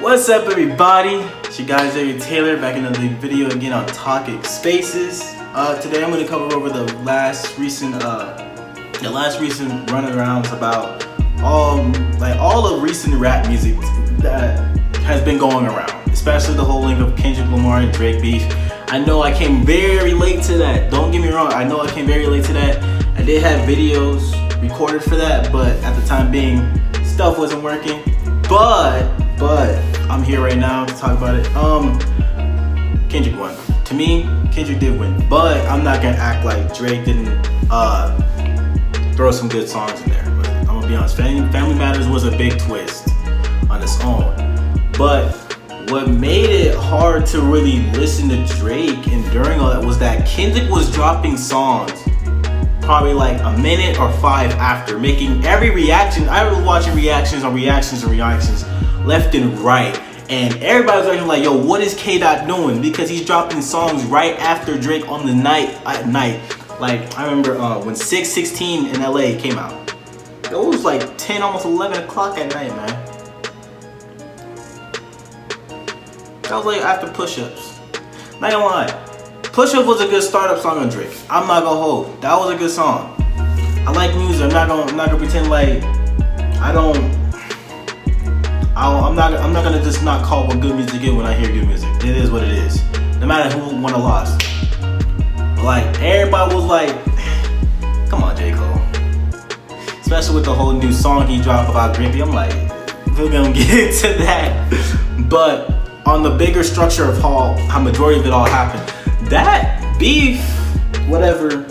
What's up, everybody? It's your guy Xavier Taylor back in another video again on Talking Spaces. Today I'm going to cover over the last recent runarounds about all the recent rap music that has been going around, especially the whole link of Kendrick Lamar and Drake beef. I know I came very late to that. Don't get me wrong. I know I came very late to that. I did have videos recorded for that, but at the time being, stuff wasn't working. But I'm here right now to talk about it. Kendrick won. To me, Kendrick did win, but I'm not gonna act like Drake didn't throw some good songs in there. But I'm gonna be honest, Family Matters was a big twist on its own. But what made it hard to really listen to Drake and during all that was that Kendrick was dropping songs probably like a minute or 5 after, making every reaction. I was watching reactions left and right, and everybody was acting like, yo, what is K-Dot doing? Because he's dropping songs right after Drake on the night. Like, I remember when 616 in LA came out. It was like 10, almost 11 o'clock at night, man. That was like after Push-Ups. Not gonna lie, Push-Up was a good startup song on Drake. I'm not gonna hold. That was a good song. I like music. I'm not gonna pretend like I'm not gonna just not call what good music is when I hear good music. It is what it is. No matter who won or lost. Like, everybody was like, come on, J. Cole. Especially with the whole new song he dropped about Grippy. I'm like, we're gonna get into that. But on the bigger structure of how majority of it all happened, that beef, whatever,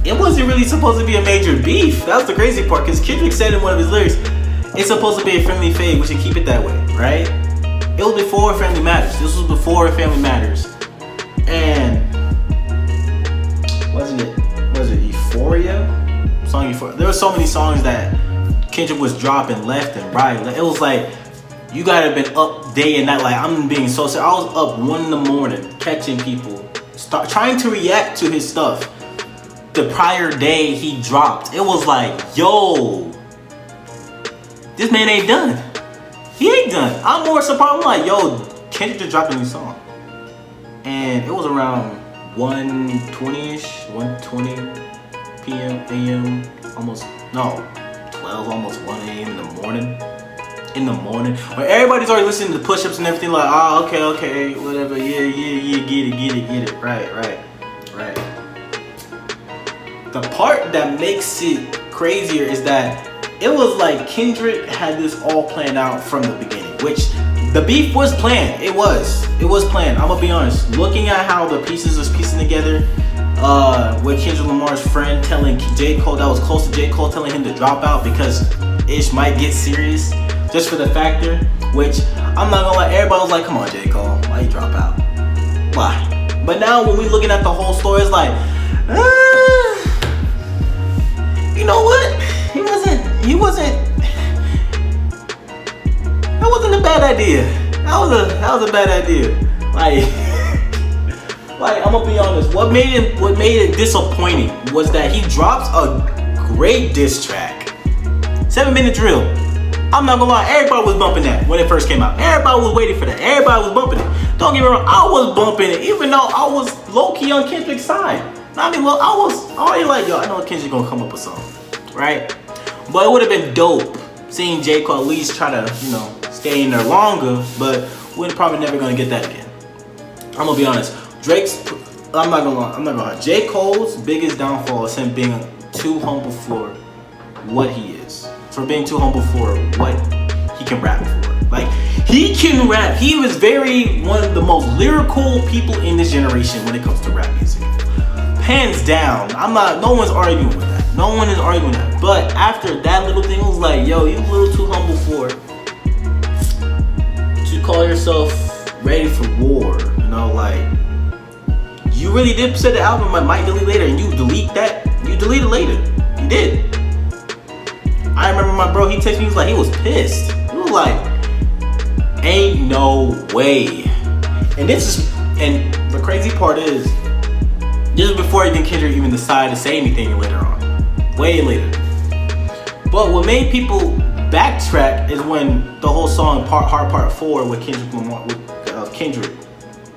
it wasn't really supposed to be a major beef. That was the crazy part, because Kendrick said in one of his lyrics, it's supposed to be a friendly fade, we should keep it that way, right? It was before Family Matters. This was before Family Matters. And was it Euphoria? Song Euphoria. There were so many songs that Kendrick was dropping left and right. It was like, you gotta have been up day and night. Like, I'm being so sad. I was up 1 in the morning catching people, trying to react to his stuff. The prior day he dropped, it was like, yo, this man ain't done. He ain't done. I'm more surprised. I'm like, yo, Kendrick just dropped a new song. And it was around 1:20-ish, 1:20 p.m., a.m., almost 12, almost 1 a.m. in the morning. Where everybody's already listening to Push-Ups and everything, like, okay, whatever, yeah, get it, right. The part that makes it crazier is that it was like Kendrick had this all planned out from the beginning, which the beef was planned. It was planned. I'm gonna be honest. Looking at how the pieces was piecing together, with Kendrick Lamar's friend telling J. Cole, that was close to J. Cole, telling him to drop out because ish might get serious, just for the factor. Which I'm not gonna lie, everybody was like, come on, J. Cole, why you drop out? Why? But now when we looking at the whole story, it's like, you know what? That wasn't a bad idea. That was a bad idea. Like I'm gonna be honest. What made it disappointing was that he drops a great diss track. 7-minute drill. I'm not gonna lie, everybody was bumping that when it first came out. Everybody was waiting for that. Everybody was bumping it. Don't get me wrong, I was bumping it, even though I was low-key on Kendrick's side. I was already like, yo, I know Kendrick's gonna come up with something, right? But it would have been dope seeing J. Cole at least try to, stay in there longer, but we're probably never gonna get that again. I'm gonna be honest. I'm not gonna lie. J. Cole's biggest downfall is him being too humble for what he is. For being too humble for what he can rap for. Like, he can rap. He was one of the most lyrical people in this generation when it comes to rap music. Hands down. No one's arguing with that. No one is arguing that. But after that little thing, it was like, yo, you a little too humble for to call yourself ready for war. Like, you really did say the album might delete later, and you delete that. You deleted later. You did. I remember my bro, he texted me, he was like, he was pissed. He was like, ain't no way. And the crazy part is, this is before even Kendrick even decided to say anything later on. Way later. But what made people backtrack is when the whole song Part 4 with Kendrick Lamar with Kendrick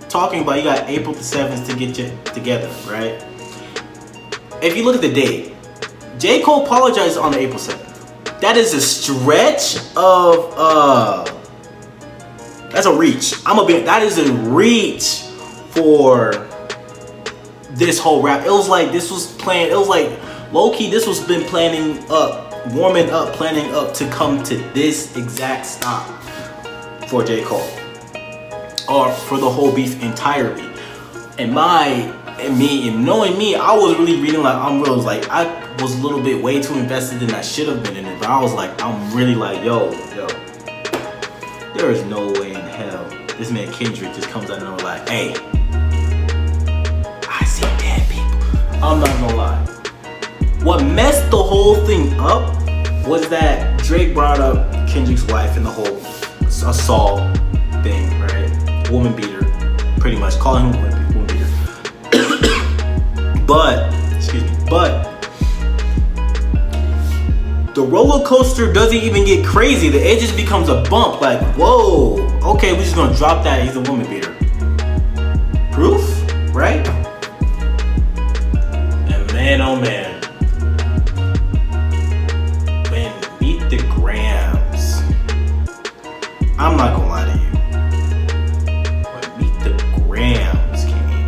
talking about you got April the 7th to get you together, right? If you look at the date, J. Cole apologized on April 7th. That is a stretch of that's a reach. That is a reach for this whole rap. It was like this was playing. It was like low-key. This was been warming up, planning up to come to this exact stop for J. Cole, or for the whole beef entirely. And knowing me, I was really reading like I was a little bit way too invested than I should have been in it. But I was like, I'm really like, yo, there is no way in hell this man Kendrick just comes out and like, hey, I see dead people. I'm not gonna lie. What messed the whole thing up was that Drake brought up Kendrick's wife and the whole assault thing, right? Woman beater, pretty much calling him a woman beater. But the roller coaster doesn't even get crazy. It just becomes a bump. Like, whoa, okay, we're just gonna drop that. He's a woman beater. Proof, right? And man, oh man, when Meet the Grams, I'm not gonna lie to you. When Meet the Grams came,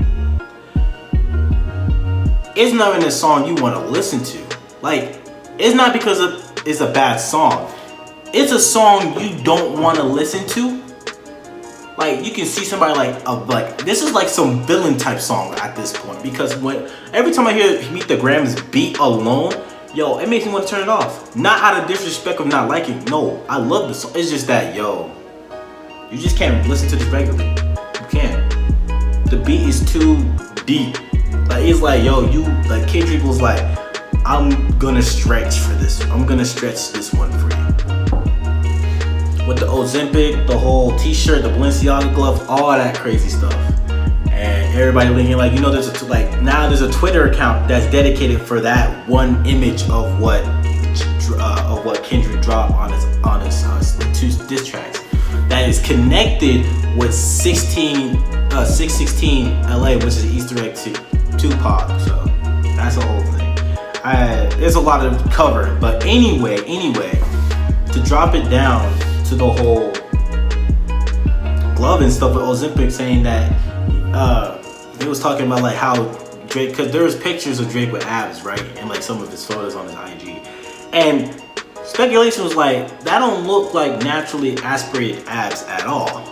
it's not even a song you want to listen to. Like, it's not because it's a bad song. It's a song you don't want to listen to. Like, you can see somebody like this is like some villain type song at this point, because every time I hear Meet the Grams beat alone, yo, it makes me want to turn it off. Not out of disrespect of not liking. No, I love the song. It's just that, yo, you just can't listen to this regularly. You can't. The beat is too deep. Like, it's like, yo, Kendrick was like, I'm gonna stretch for this. I'm gonna stretch this one for you. With the Ozempic, the whole t-shirt, the Balenciaga glove, all that crazy stuff. And everybody linking, like, there's a Twitter account that's dedicated for that one image of what Kendrick dropped on his two diss tracks. That is connected with 616 LA, which is an Easter egg to Tupac. So that's the whole thing. There's a lot of cover, but anyway, to drop it down to the whole glove and stuff with Ozempic, saying that they was talking about like how Drake, because there was pictures of Drake with abs, right, and like some of his photos on his IG, and speculation was like that don't look like naturally aspirated abs at all.